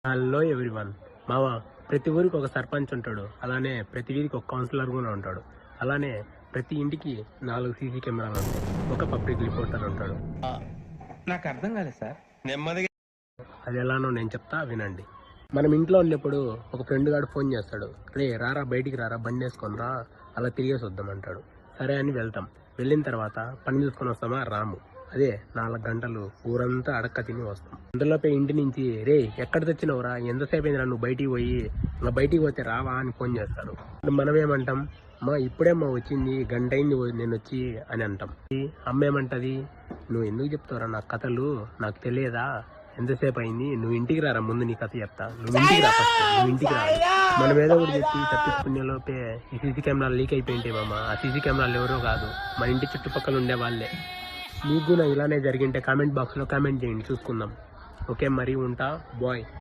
Hello everyone. మామ, ప్రతి ఊరికి ఒక సర్పంచ్ ఉంటాడు, అలానే ప్రతి వీధికి ఒక కౌన్సిలర్ కూడా ఉంటాడు, అలానే ప్రతి ఇంటికి 4 సీసీ కెమెరాలు ఉంటాయి, ఒక పబ్లిక్ రిపోర్టర్ ఉంటాడు. నాకు అర్థం కాలేదు సార్. నెమ్మదిగా అది ఎలానో నేను చెప్తా, వినండి. మనం ఇంట్లో ఉన్నప్పుడు ఒక ఫ్రెండ్ గాడు ఫోన్ చేస్తాడు, రే రారా బయటికి రారా, బండి వేసుకొని రా, అలా తిరిగేసి వద్దాం అంటాడు. సరే అని వెళ్తాం. వెళ్ళిన తర్వాత పని చూసుకొని వస్తామా, రాము. అదే 4 గంటలు ఊరంతా అడక్క తిని వస్తాం. అందులోపే ఇంటి నుంచి, రే ఎక్కడ తెచ్చినవురా, ఎంతసేపు అయిందిరా నువ్వు బయటికి పోయి, ఇంకా బయటికి పోతే రావా అని ఫోన్ చేస్తారు. మనం ఏమంటాం, మా ఇప్పుడే మా వచ్చింది, గంట అయింది నేను వచ్చి అని అంటాం. అమ్మ ఏమంటది, నువ్వు ఎందుకు చెప్తావురా నాకు కథలు, నాకు తెలియదా, ఎంతసేపు అయింది, నువ్వు ఇంటికి రారా, ముందు నీ కథ చెప్తా, నువ్వు ఇంటికి రా ఫస్ట్, నువ్వు ఇంటికి రా. మనం ఏదో ఒకటి చెప్పి తప్పించుకునే లోపే ఈ సీసీ కెమెరాలు లీక్ అయిపోయింటాయి మామ. ఆ సీసీ కెమెరాలు ఎవరో కాదు, మన ఇంటి చుట్టుపక్కల ఉండే వాళ్ళే. మీకు కూడా ఇలానే జరిగింటే కామెంట్ బాక్స్లో కామెంట్ చేయండి, చూసుకుందాం. ఓకే మరి, ఉంటా, బాయ్.